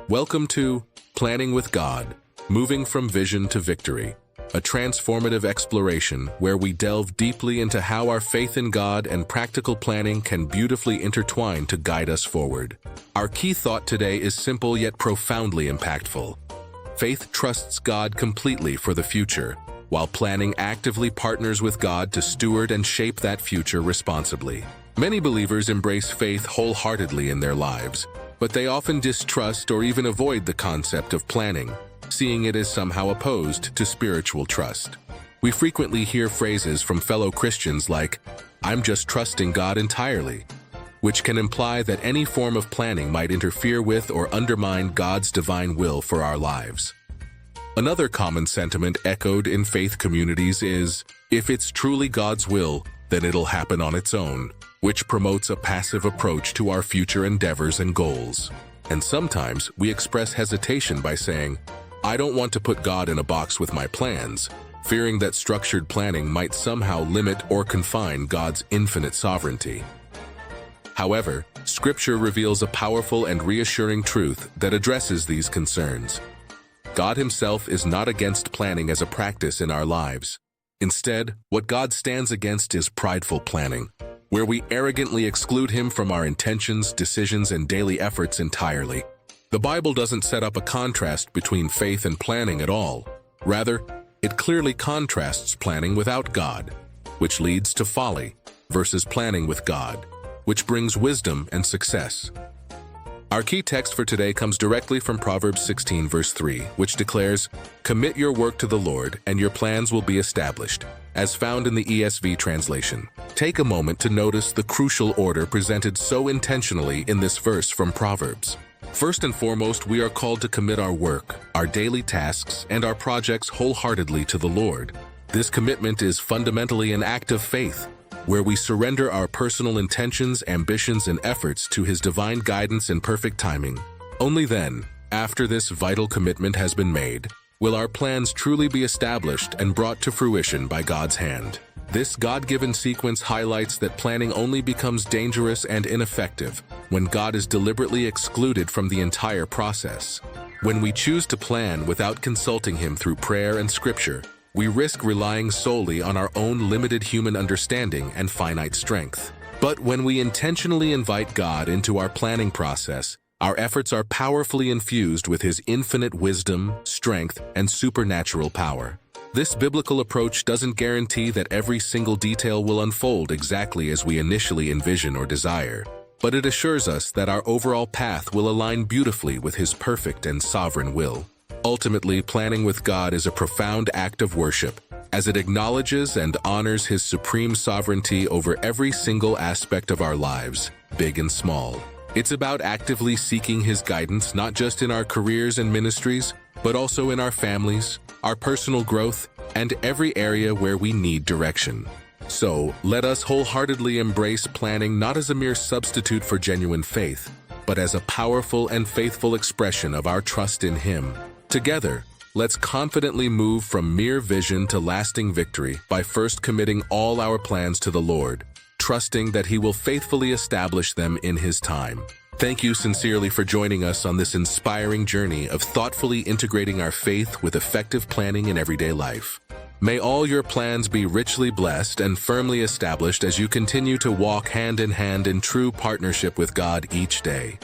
Welcome to Planning with God, Moving from Vision to Victory, a transformative exploration where we delve deeply into how our faith in God and practical planning can beautifully intertwine to guide us forward. Our key thought today is simple yet profoundly impactful. Faith trusts God completely for the future, while planning actively partners with God to steward and shape that future responsibly. Many believers embrace faith wholeheartedly in their lives, but they often distrust or even avoid the concept of planning, seeing it as somehow opposed to spiritual trust. We frequently hear phrases from fellow Christians like, "I'm just trusting God entirely," which can imply that any form of planning might interfere with or undermine God's divine will for our lives. Another common sentiment echoed in faith communities is, "If it's truly God's will, then it'll happen on its own," which promotes a passive approach to our future endeavors and goals. And sometimes we express hesitation by saying, "I don't want to put God in a box with my plans," fearing that structured planning might somehow limit or confine God's infinite sovereignty. However, Scripture reveals a powerful and reassuring truth that addresses these concerns. God Himself is not against planning as a practice in our lives. Instead, what God stands against is prideful planning, where we arrogantly exclude Him from our intentions, decisions, and daily efforts entirely. The Bible doesn't set up a contrast between faith and planning at all. Rather, it clearly contrasts planning without God, which leads to folly, versus planning with God, which brings wisdom and success. Our key text for today comes directly from Proverbs 16 verse 3, which declares, "Commit your work to the Lord, and your plans will be established," as found in the ESV translation. Take a moment to notice the crucial order presented so intentionally in this verse from Proverbs. First and foremost, we are called to commit our work, our daily tasks, and our projects wholeheartedly to the Lord. This commitment is fundamentally an act of faith, where we surrender our personal intentions, ambitions, and efforts to His divine guidance and perfect timing. Only then, after this vital commitment has been made, will our plans truly be established and brought to fruition by God's hand. This God-given sequence highlights that planning only becomes dangerous and ineffective when God is deliberately excluded from the entire process. When we choose to plan without consulting Him through prayer and Scripture, we risk relying solely on our own limited human understanding and finite strength. But when we intentionally invite God into our planning process, our efforts are powerfully infused with His infinite wisdom, strength, and supernatural power. This biblical approach doesn't guarantee that every single detail will unfold exactly as we initially envision or desire, but it assures us that our overall path will align beautifully with His perfect and sovereign will. Ultimately, planning with God is a profound act of worship, as it acknowledges and honors His supreme sovereignty over every single aspect of our lives, big and small. It's about actively seeking His guidance not just in our careers and ministries, but also in our families, our personal growth, and every area where we need direction. So, let us wholeheartedly embrace planning not as a mere substitute for genuine faith, but as a powerful and faithful expression of our trust in Him. Together, let's confidently move from mere vision to lasting victory by first committing all our plans to the Lord, trusting that He will faithfully establish them in His time. Thank you sincerely for joining us on this inspiring journey of thoughtfully integrating our faith with effective planning in everyday life. May all your plans be richly blessed and firmly established as you continue to walk hand in hand in true partnership with God each day.